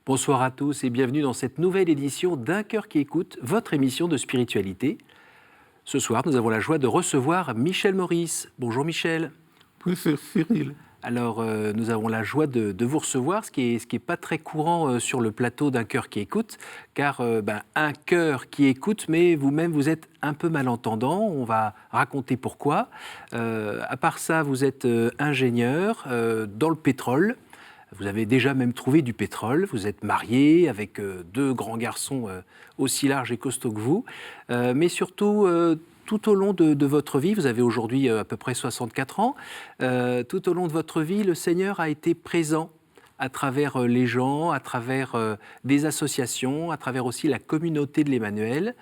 Bonsoir à tous et bienvenue dans cette nouvelle édition d'Un cœur qui écoute, votre émission de spiritualité. Ce soir, nous avons la joie de recevoir Michel Maurice. Bonjour Michel. Bonjour Cyril. Alors, nous avons la joie de vous recevoir, ce qui est pas très courant sur le plateau d'Un cœur qui écoute, car un cœur qui écoute, mais vous-même, vous êtes un peu malentendant. On va raconter pourquoi. À part ça, vous êtes ingénieur dans le pétrole. Vous avez déjà même trouvé du pétrole, vous êtes marié avec deux grands garçons aussi larges et costauds que vous, mais surtout, tout au long de votre vie, vous avez aujourd'hui à peu près 64 ans, tout au long de votre vie, le Seigneur a été présent à travers les gens, à travers des associations, à travers aussi la communauté de l'Emmanuel.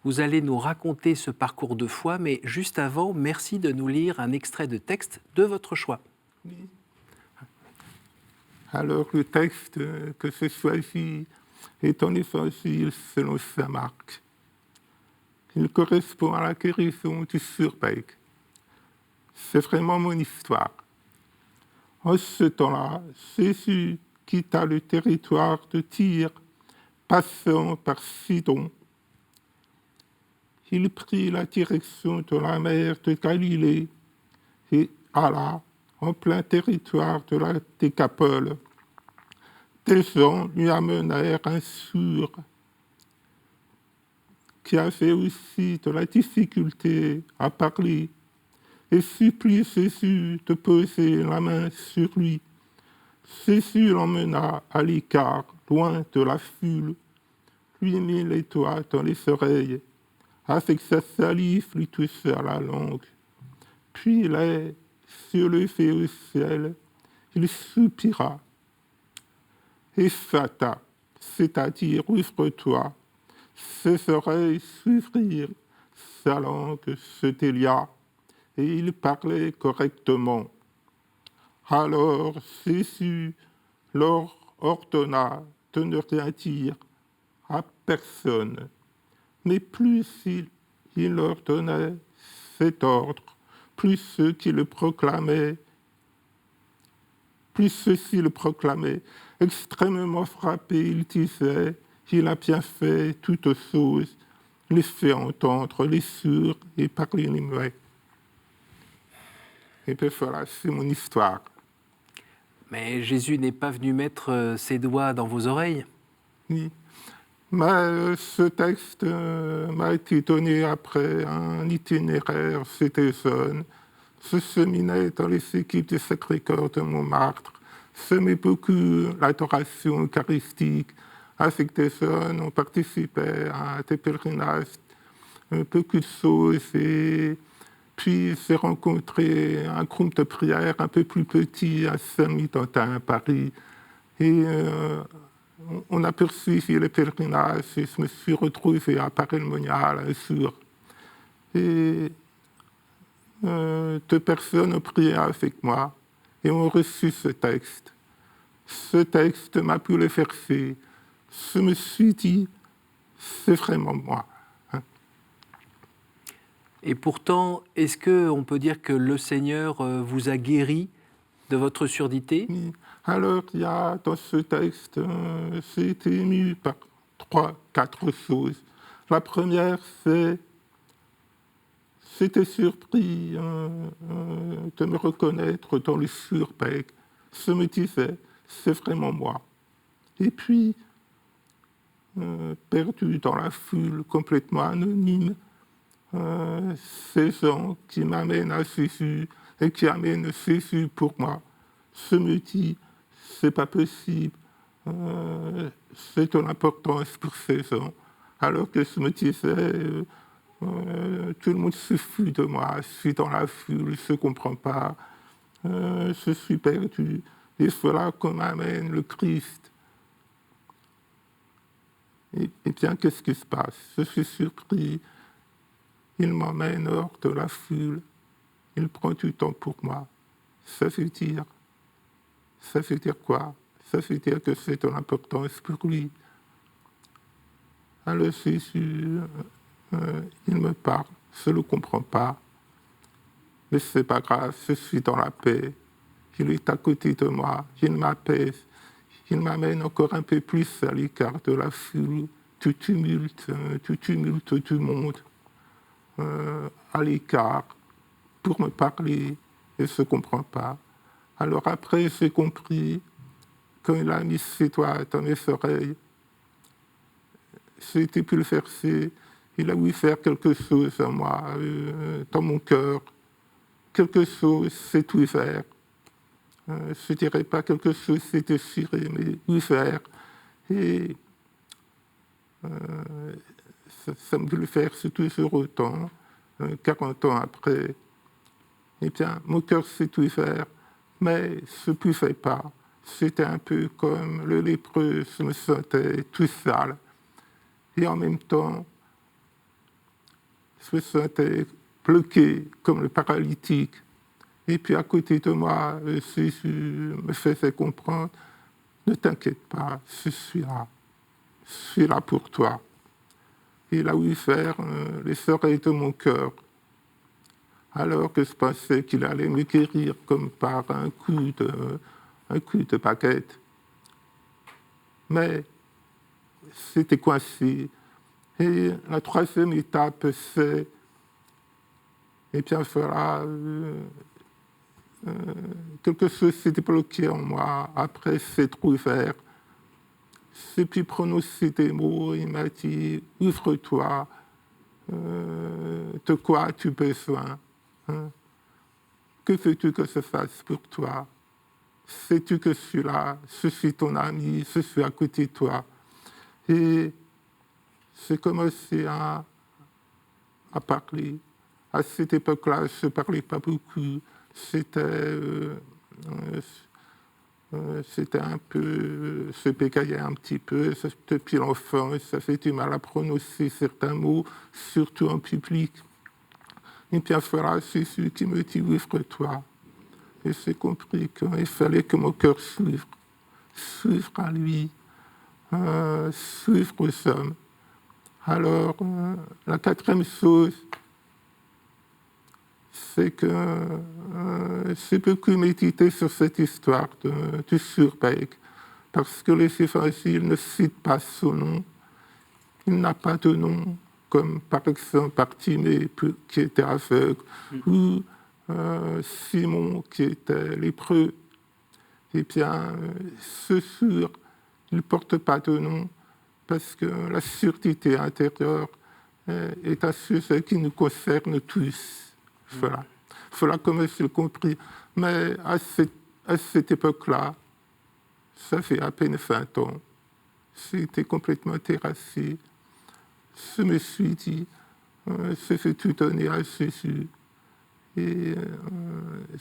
Vous allez nous raconter ce parcours de foi, mais juste avant, merci de nous lire un extrait de texte de votre choix. Oui. Alors, le texte que j'ai choisi est en évangile selon saint Marc. Il correspond à la guérison du surbec. C'est vraiment mon histoire. En ce temps-là, Jésus quitta le territoire de Tyr, passant par Sidon. Il prit la direction de la mer de Galilée et alla en plein territoire de la Décapole. Des gens lui amenèrent un sourd qui avait aussi de la difficulté à parler et supplie Jésus de poser la main sur lui. Jésus l'emmena à l'écart, loin de la foule, lui mit les doigts dans les oreilles, avec sa salive lui toucha la langue. Puis les yeux levés au ciel, il soupira. Ephphatha, c'est-à-dire ouvre-toi. Ses oreilles s'ouvrirent, sa langue se délia, et il parlait correctement. Alors Jésus leur ordonna de ne rien dire à personne. Mais plus il leur donnait cet ordre, plus ceux-ci le proclamaient, extrêmement frappé, il disait, il a bien fait toutes choses, il fait entendre les sourds et parler les muets. Et puis voilà, c'est mon histoire. Mais Jésus n'est pas venu mettre ses doigts dans vos oreilles. Oui. Mais ce texte m'a été donné après un itinéraire chez des jeunes. Je cheminais dans les équipes du Sacré-Cœur de Montmartre. J'aimais beaucoup l'adoration eucharistique. Avec des jeunes, on participait à des pèlerinages, beaucoup de choses. Et puis, j'ai rencontré un groupe de prière un peu plus petit à Saint-Mitantin, à Paris. Et on a poursuivi le pèlerinage et je me suis retrouvé à Paray-le-Monial un jour. Et deux personnes ont prié avec moi et ont reçu ce texte. Ce texte m'a bouleversé. Je me suis dit, c'est vraiment moi. Et pourtant, est-ce qu'on peut dire que le Seigneur vous a guéri de votre surdité ? Oui. Alors, il y a dans ce texte, j'ai été ému par 3-4 choses. La première, j'étais surpris de me reconnaître dans le surbec. Je me disais, c'est vraiment moi. Et puis, perdu dans la foule, complètement anonyme, ces gens qui m'amènent à Jésus et qui amènent Jésus pour moi. Je me dis, c'est pas possible, c'est de l'importance pour ces gens. Alors que je me disais, tout le monde se fout de moi, je suis dans la foule, je ne comprends pas, je suis perdu. Et voilà qu'on m'amène le Christ. Et bien, qu'est-ce qui se passe? Je suis surpris. Il m'emmène hors de la foule. Il prend du temps pour moi. Ça veut dire quoi? Ça veut dire que c'est de l'importance pour lui. Alors Jésus, il me parle. Je ne le comprends pas. Mais ce n'est pas grave, je suis dans la paix. Il est à côté de moi. Il m'apaise. il m'amène encore un peu plus à l'écart de la foule, du tumulte du monde, à l'écart, pour me parler, et je ne comprends pas. Alors après, j'ai compris, quand il a mis ses doigts dans mes oreilles, c'était plus le verser, il a voulu faire quelque chose en moi, dans mon cœur. Quelque chose s'est ouvert. Je ne dirais pas quelque chose s'est déchiré, mais ouvert. Et ça me bouleverse toujours autant, 40 ans après. Eh bien, mon cœur s'est ouvert, mais je ne pouvais pas. C'était un peu comme le lépreux, je me sentais tout sale. Et en même temps, je me sentais bloqué comme le paralytique. Et puis à côté de moi, Jésus me faisait comprendre, ne t'inquiète pas, je suis là pour toi. Il a ouvert les oreilles de mon cœur, alors que je pensais qu'il allait me guérir comme par un coup de baguette. Mais c'était coincé. Et la troisième étape, c'est, eh bien voilà, quelque chose s'est débloqué en moi, après s'être ouvert. J'ai pu prononcer des mots, il m'a dit, ouvre-toi, de quoi as-tu besoin, hein? Que veux-tu que je fasse pour toi? Sais-tu que je suis là, je suis ton ami, je suis à côté de toi. Et j'ai commencé à parler. À cette époque-là, je ne parlais pas beaucoup. C'était un peu, je bégayais un petit peu. Depuis l'enfance, ça fait du mal à prononcer certains mots, surtout en public. Et puis voilà, c'est celui qui me dit ouvre-toi. Et j'ai compris qu'il fallait que mon cœur s'ouvre à lui, s'ouvre aux hommes. Alors, la quatrième chose, c'est que j'ai beaucoup médité sur cette histoire du surbec, parce que les évangiles ne citent pas son nom. Il n'a pas de nom, comme par exemple Bartimée qui était aveugle, ou Simon qui était lépreux. Eh bien, ce sur, il ne porte pas de nom, parce que la surdité intérieure est un sujet qui nous concerne tous. Voilà. Voilà comment je l'ai compris. Mais à cette époque-là, ça fait à peine 20 ans, j'étais complètement terrassé. Je me suis dit, je vais tout donner à Jésus. Et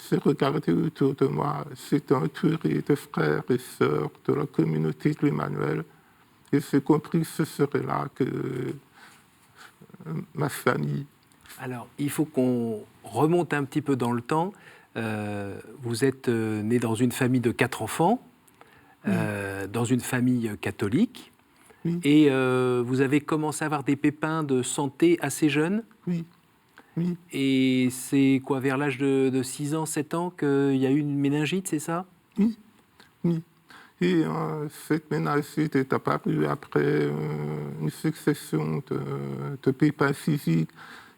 j'ai regardé autour de moi, j'étais entouré de frères et sœurs de la communauté de l'Emmanuel. Et j'ai compris que ce serait là que ma famille. Alors, il faut qu'on remonte un petit peu dans le temps. Vous êtes né dans une famille de 4 enfants, dans une famille catholique, et vous avez commencé à avoir des pépins de santé assez jeunes. Oui. Et c'est quoi, vers l'âge de 6 ans, 7 ans, qu'il y a eu une méningite, c'est ça? Oui. Et cette méningite est apparue après une succession de pépins physiques.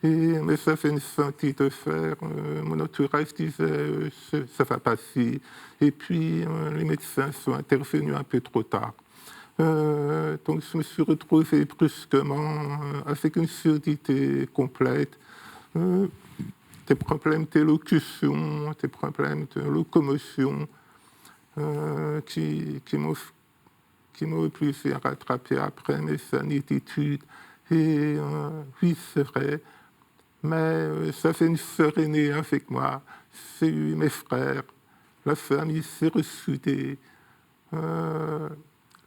Mais ça fait une santé de fer. Mon entourage disait ça va passer. Et puis les médecins sont intervenus un peu trop tard. Donc je me suis retrouvé brusquement avec une surdité complète, des problèmes d'élocution, des problèmes de locomotion qui m'ont obligé à rattraper après mes années d'études. Et oui, c'est vrai, mais ça fait une sœur aînée avec moi, j'ai eu mes frères, la famille s'est ressoudée.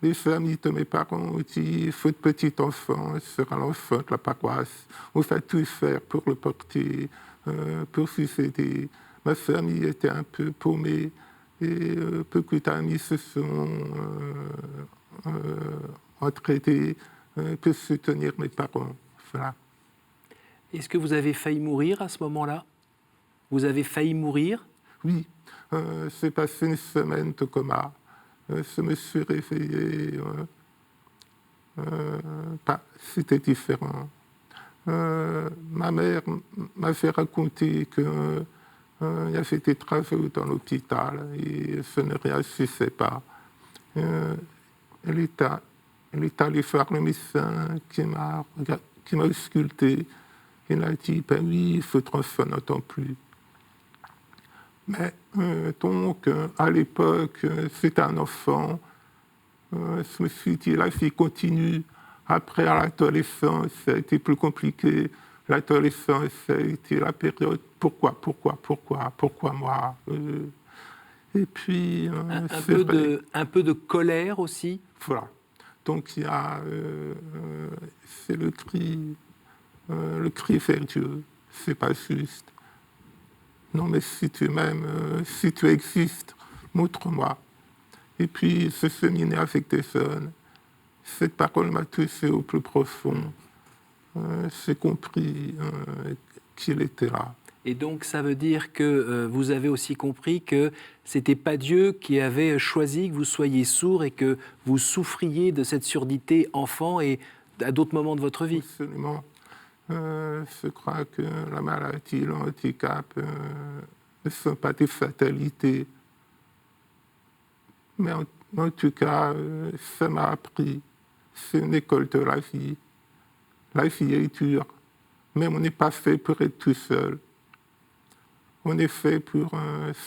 Les familles de mes parents ont dit, votre petit enfant sera l'enfant de la paroisse, on va tout faire pour le porter, pour vous aider. Ma famille était un peu paumée et beaucoup d'amis se sont entraidés pour soutenir mes parents. Voilà. Est-ce que vous avez failli mourir à ce moment-là? Vous avez failli mourir? Oui, j'ai passé une semaine de coma. je me suis réveillé, c'était différent. Ma mère m'avait raconté qu'il y avait des travaux dans l'hôpital et je ne réagissais pas. Elle est allée voir le médecin qui m'a ausculté. Il a dit, ben oui, votre enfant n'entend plus. Mais donc, à l'époque, c'était un enfant. Je me suis dit, la vie continue. Après, à l'adolescence, ça a été plus compliqué. L'adolescence, ça a été la période pourquoi moi Et puis, un peu de colère aussi. Voilà. Donc, il y a, c'est le cri vers Dieu. C'est pas juste. Non, mais si tu m'aimes, si tu existes, montre-moi. Et puis, ce séminaire avec des jeunes, cette parole m'a touché au plus profond. J'ai compris qu'il était là. Et donc, ça veut dire que vous avez aussi compris que ce n'était pas Dieu qui avait choisi que vous soyez sourd et que vous souffriez de cette surdité enfant et à d'autres moments de votre vie. Absolument. Je crois que la maladie, le handicap ne sont pas des fatalités. Mais en tout cas, ça m'a appris. C'est une école de la vie. La vie est dure, mais on n'est pas fait pour être tout seul. On est fait pour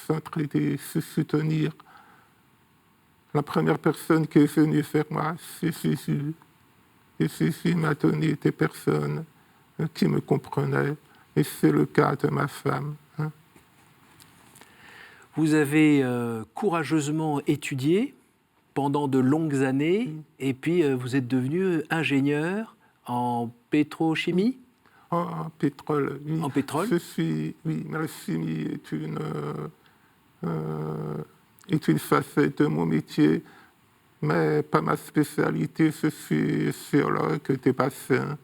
s'entraider, se soutenir. La première personne qui est venue vers moi, c'est Jésus. Et Jésus m'a donné des personnes qui me comprenaient. Et c'est le cas de ma femme. Vous avez courageusement étudié pendant de longues années, et puis vous êtes devenu ingénieur en pétrochimie. En pétrole, oui. En pétrole. La chimie est une facette de mon métier, mais pas ma spécialité. Je suis géologue des bassins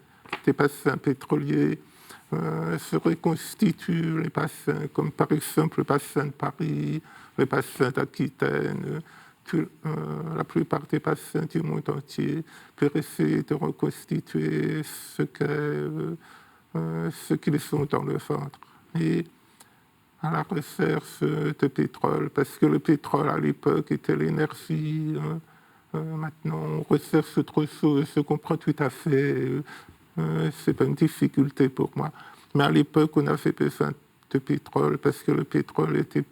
pétroliers. Je reconstitue les bassins, comme par exemple le bassin de Paris, le bassin d'Aquitaine, la plupart des bassins du monde entier, pour essayer de reconstituer ce qu'ils sont dans le ventre. Et à la recherche de pétrole, parce que le pétrole à l'époque était l'énergie. Maintenant, on recherche autre chose, je comprends tout à fait. C'est pas une difficulté pour moi. Mais à l'époque, on avait besoin de pétrole parce que le pétrole était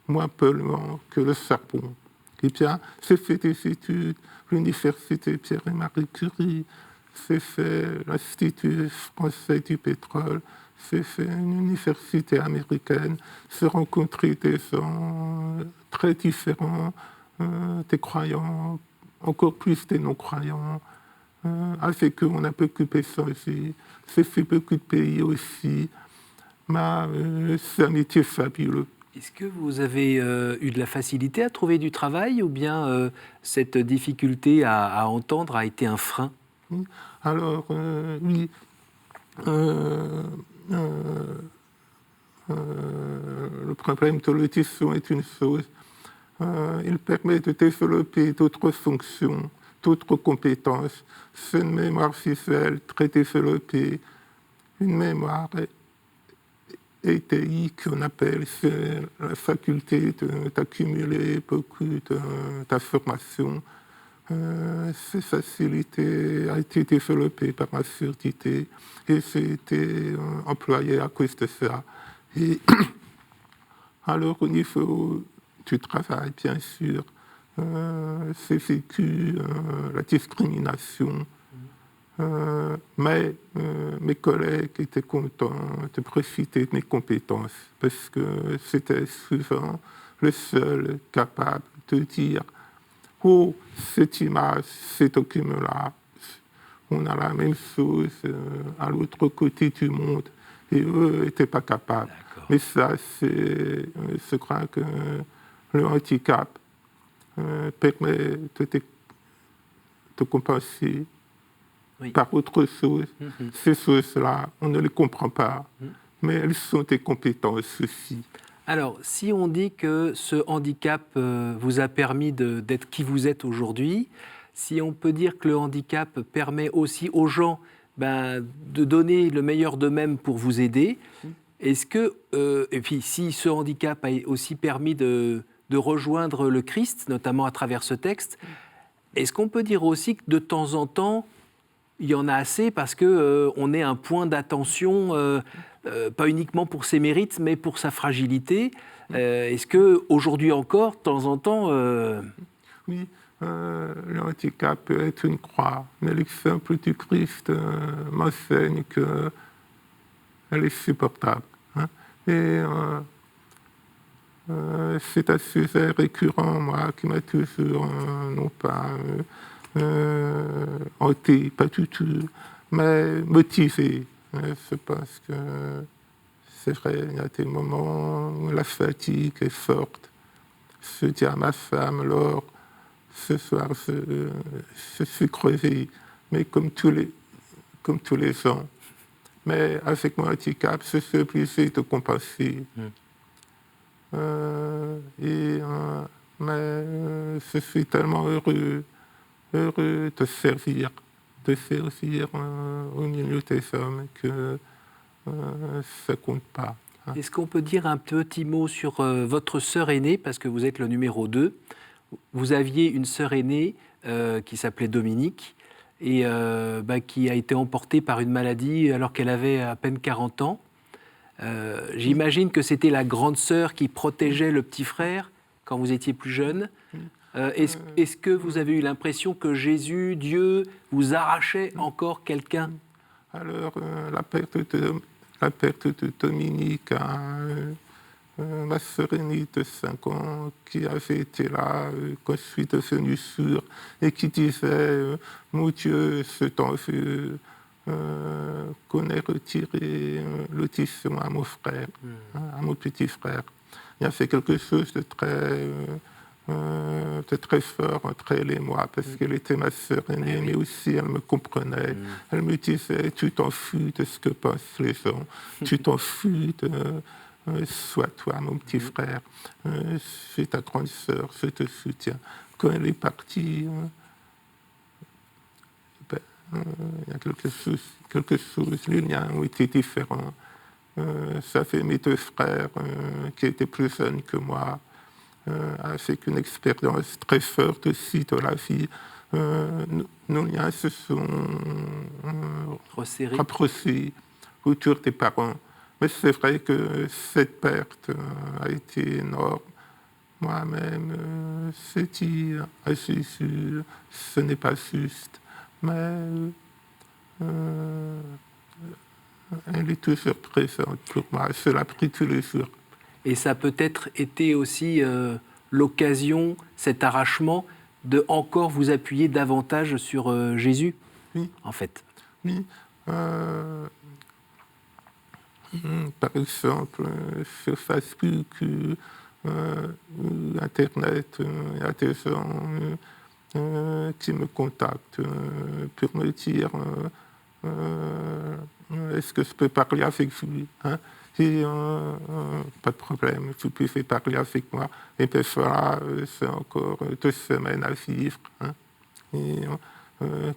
moins polluant que le charbon. Eh bien, j'ai fait des études, l'université Pierre et Marie Curie, j'ai fait l'Institut français du pétrole, j'ai fait une université américaine, j'ai rencontré des gens très différents, des croyants, encore plus des non-croyants. Avec eux, on a beaucoup échangé. J'ai fait beaucoup de pays aussi. Mais c'est un métier fabuleux. Est-ce que vous avez eu de la facilité à trouver du travail ou bien cette difficulté à entendre a été un frein? Alors, oui. Le problème de l'audition est une chose. Il permet de développer d'autres fonctions, d'autres compétences. C'est une mémoire visuelle très développée, une mémoire ETI qu'on appelle, c'est la faculté d'accumuler beaucoup d'informations. Cette facilité a été développée par ma surdité et j'ai été employé à cause de ça. Et alors au niveau du travail, bien sûr, j'ai vécu la discrimination, mais mes collègues étaient contents de profiter de mes compétences parce que j'étais souvent le seul capable de dire « Oh, cette image, cet document-là, on a la même chose à l'autre côté du monde. » Et eux n'étaient pas capables. Mais ça, je crois que le handicap permet de compenser par autre chose. Ces choses-là, on ne les comprend pas, mais elles sont des compétences aussi. Alors, si on dit que ce handicap vous a permis d'être qui vous êtes aujourd'hui, si on peut dire que le handicap permet aussi aux gens de donner le meilleur d'eux-mêmes pour vous aider, est-ce que, et puis si ce handicap a aussi permis de rejoindre le Christ, notamment à travers ce texte, est-ce qu'on peut dire aussi que de temps en temps, il y en a assez parce qu'on est un point d'attention, pas uniquement pour ses mérites, mais pour sa fragilité. Est-ce qu'aujourd'hui encore, de temps en temps... Oui, le handicap peut être une croix, mais l'exemple du Christ m'enseigne qu'elle est supportable. Hein. Et c'est un sujet récurrent, moi, qui m'a toujours, non pas hanté, pas du tout, mais motivé. Je pense que c'est vrai, il y a des moments où la fatigue est forte. Je dis à ma femme, Laure, ce soir, je suis crevé, mais comme tous les gens. Mais avec mon handicap, je suis obligé de compenser. Mais je suis tellement heureux de servir au milieu des hommes que ça ne compte pas. Hein. Est-ce qu'on peut dire un petit mot sur votre sœur aînée, parce que vous êtes le numéro 2. Vous aviez une sœur aînée qui s'appelait Dominique et qui a été emportée par une maladie alors qu'elle avait à peine 40 ans. J'imagine que c'était la grande sœur qui protégeait le petit frère quand vous étiez plus jeune. Est-ce que vous avez eu l'impression que Jésus, Dieu, vous arrachait encore quelqu'un ? Alors, la perte de Dominique à ma sœur aînée de 5 ans qui avait été là quand je suis devenu sourd et qui disait mon Dieu, ce temps veut qu'on ait retiré l'audition à mon frère, à mon petit frère. Il a fait quelque chose de très fort entre elle et moi, parce qu'elle était ma sœur aînée, mais aussi elle me comprenait. Elle me disait, tu t'en fous de ce que pensent les gens, tu t'en fous de... sois toi, mon petit frère, je suis ta grande sœur, je te soutiens. Quand elle est partie, il y a quelque chose, les liens ont été différents. J'avais mes 2 frères qui étaient plus jeunes que moi, avec une expérience très forte aussi de la vie. Nos liens se sont rapprochés autour des parents. Mais c'est vrai que cette perte a été énorme. Moi-même, j'ai dit à Jésus, ce n'est pas juste, mais elle est toujours présente pour moi. Je la prie tous les jours. Et ça a peut-être été aussi l'occasion, cet arrachement, de encore vous appuyer davantage sur Jésus, oui. En fait. Oui. Par exemple, sur Facebook, Internet, il y a des gens qui me contactent pour me dire est-ce que je peux parler avec vous, hein? Et pas de problème, vous pouvez parler avec moi. Et puis voilà, c'est encore 2 semaines à vivre. Hein? Et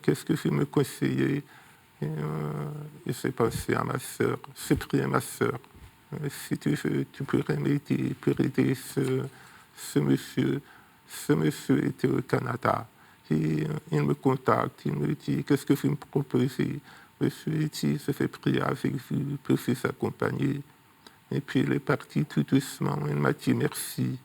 qu'est-ce que vous me conseillez? Et j'ai pensé à ma sœur, j'ai prié ma sœur. Si tu veux, tu pourrais m'aider pour aider ce monsieur. Ce monsieur était au Canada. Et il me contacte, il me dit, qu'est-ce que vous me proposez? Je lui ai dit, je vais prier avec vous pour vous accompagner. Et puis il est parti tout doucement, il m'a dit merci.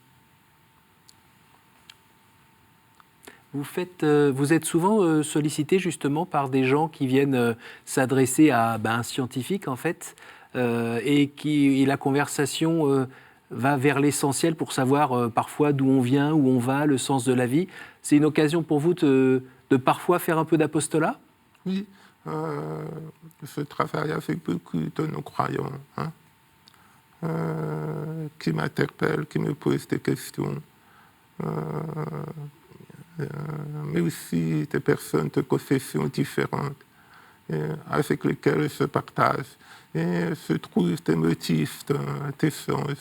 Vous êtes souvent sollicité justement par des gens qui viennent s'adresser à un scientifique en fait, et la conversation va vers l'essentiel pour savoir parfois d'où on vient, où on va, le sens de la vie. C'est une occasion pour vous de parfois faire un peu d'apostolat ? Oui, je travaille avec beaucoup de non-croyants qui m'interpellent, qui me posent des questions. Mais aussi des personnes de confessions différentes avec lesquelles je partage. Et je trouve des motifs d'échange.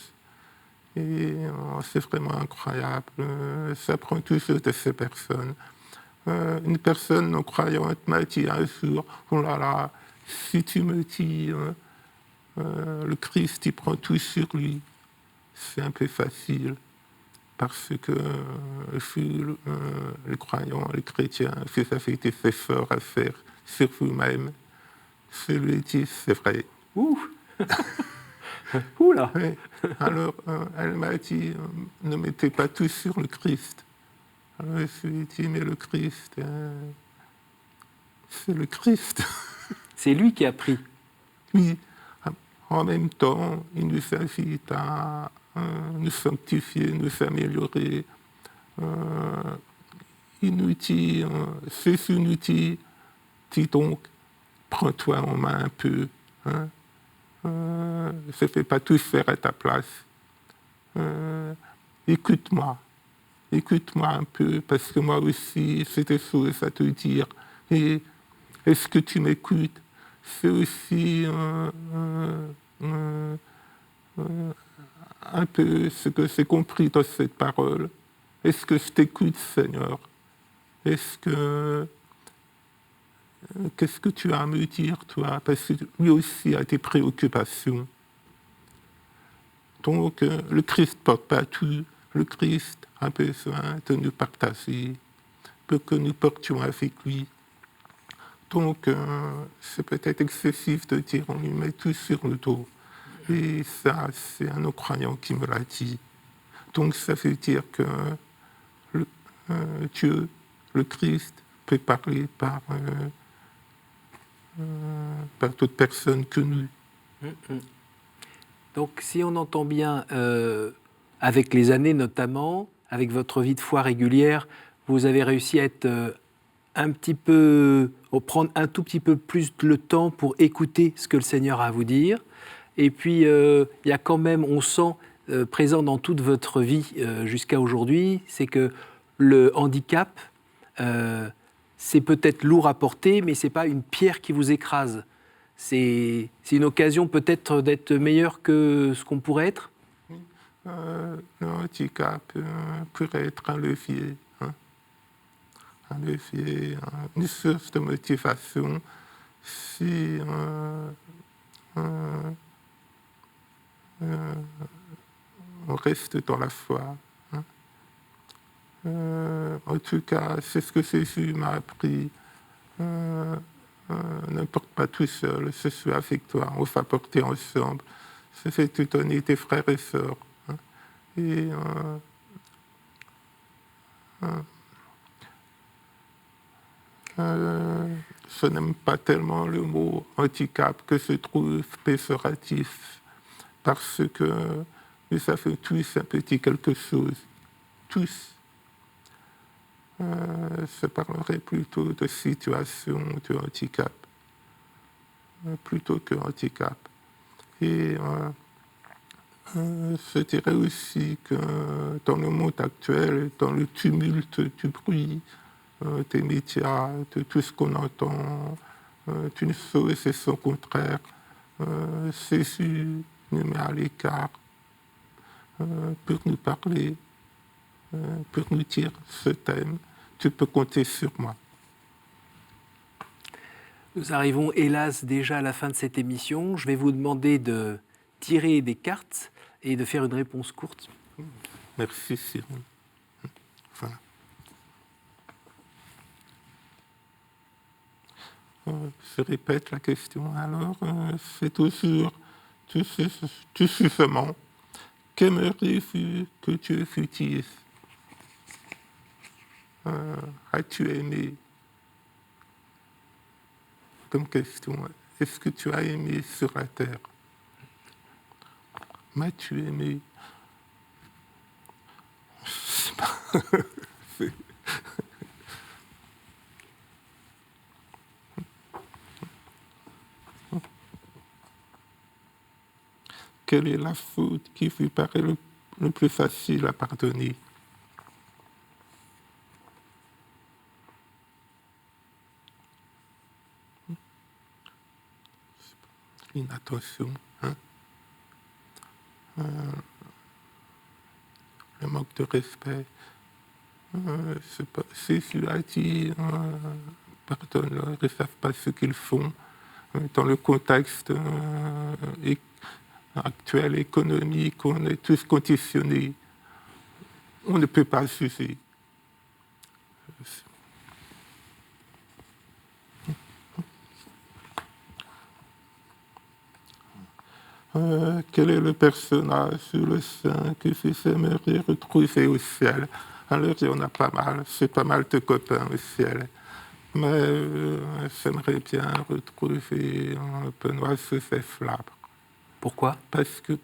Et c'est vraiment incroyable. J'apprends toujours de ces personnes. Une personne non-croyante m'a dit un jour, oh là là, si tu me dis le Christ, il prend tout sur lui, c'est un peu facile. Parce que les croyants, les chrétiens, vous avez des efforts à faire sur vous-même. Je lui ai dit, c'est vrai. Ouh. Ouh là. Oui. Alors, elle m'a dit, ne mettez pas tout sur le Christ. Alors, je lui ai dit, mais le Christ, c'est le Christ. C'est lui qui a pris. Oui, en même temps, il nous invite à nous sanctifier, nous améliorer. Il nous dit, Jésus nous dit, dis donc, prends-toi en main un peu. Hein. Je ne vais pas tout faire à ta place. Écoute-moi un peu, parce que moi aussi, j'ai des choses à te dire. Et est-ce que tu m'écoutes? C'est aussi un peu ce que j'ai compris dans cette parole. Est-ce que je t'écoute, Seigneur? Qu'est-ce que tu as à me dire, toi? Parce que lui aussi a des préoccupations. Donc, le Christ ne porte pas tout. Le Christ a besoin de nous partager pour que nous portions avec lui. Donc, c'est peut-être excessif de dire on lui met tout sur le dos. Et ça, c'est un non-croyant qui me l'a dit. Donc, ça veut dire que Dieu, le Christ, peut parler par toute personne que nous. Donc, si on entend bien, avec les années notamment, avec votre vie de foi régulière, vous avez réussi à être un petit peu, prendre un tout petit peu plus le temps pour écouter ce que le Seigneur a à vous dire. Et puis, il y a quand même, on sent présent dans toute votre vie jusqu'à aujourd'hui, c'est que le handicap, c'est peut-être lourd à porter, mais ce n'est pas une pierre qui vous écrase. C'est une occasion peut-être d'être meilleur que ce qu'on pourrait être. Le handicap pourrait être un levier. Un levier, une source de motivation si on reste dans la foi. En tout cas, c'est ce que Jésus m'a appris. Ne porte pas tout seul, je suis avec toi, on va porter ensemble. Je vais te donner tes frères et sœurs. Et je n'aime pas tellement le mot handicap que je trouve péjoratif, parce que nous avons tous un petit quelque chose, tous. Je parlerai plutôt de situation de handicap, plutôt que handicap. Et je dirais aussi que dans le monde actuel, dans le tumulte du bruit, des médias, de tout ce qu'on entend, d'une chose et son contraire, Jésus nous met à l'écart pour nous parler, pour nous dire ce thème, tu peux compter sur moi. Nous arrivons hélas déjà à la fin de cette émission. Je vais vous demander de tirer des cartes et de faire une réponse courte. Merci, Cyril. Voilà. Je répète la question alors. C'est toujours tout suffisant. Qu'aimerais-tu que Dieu t'utilise? As-tu aimé? Comme question, est-ce que tu as aimé sur la terre? M'as-tu aimé? Je sais pas. Quelle est la faute qui vous paraît le plus facile à pardonner? L'inattention. manque de respect. Jésus a dit, pardonne-leur, ils ne savent pas ce qu'ils font. Dans le contexte actuel, économique, on est tous conditionnés. On ne peut pas juger. Quel est le personnage ou le saint que vous aimeriez retrouver au ciel? Alors, il y en a pas mal. J'ai pas mal de copains au ciel. Mais j'aimerais bien retrouver Benoît-Joseph Labre. Pourquoi?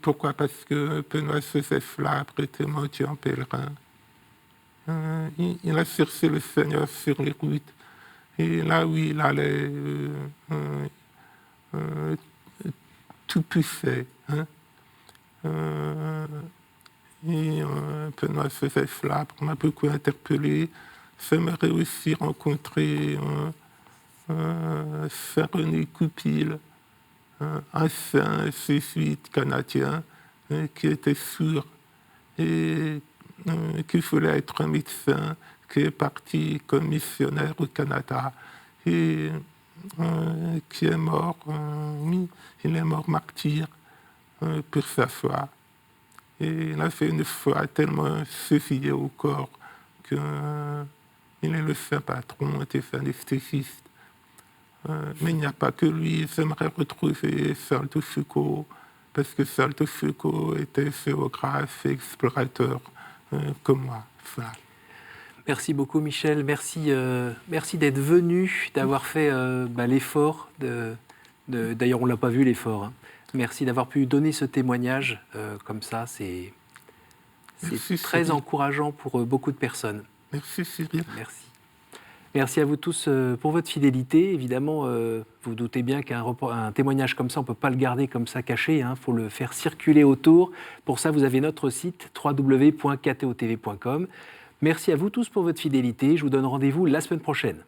Pourquoi? Parce que Benoît-Joseph Labre était mendiant pèlerin. Il a cherché le Seigneur sur les routes. Et là où il allait, tout poussait. Hein? Benoît-Joseph Labre m'a beaucoup interpellé. J'aimerais aussi rencontrer Saint René Goupil, un saint jésuite canadien qui était sourd et qui voulait être un médecin, qui est parti comme missionnaire au Canada et qui est mort, il est mort martyr pour sa foi. Et il a fait une foi tellement chevillée au corps qu'il est le saint patron des anesthésistes. Mais il n'y a pas que lui. J'aimerais retrouver Charles de Foucault, parce que Charles de Foucault était géographe et explorateur comme moi. Voilà. Merci beaucoup Michel, merci d'être venu, d'avoir fait l'effort. D'ailleurs on ne l'a pas vu l'effort. Hein. Merci d'avoir pu donner ce témoignage comme ça, c'est très encourageant pour beaucoup de personnes. Merci Cyril. Merci. Merci à vous tous pour votre fidélité. Évidemment, vous doutez bien qu'un témoignage comme ça, on ne peut pas le garder comme ça caché. Il faut le faire circuler autour. Pour ça, vous avez notre site www.ktotv.com. Merci à vous tous pour votre fidélité. Je vous donne rendez-vous la semaine prochaine.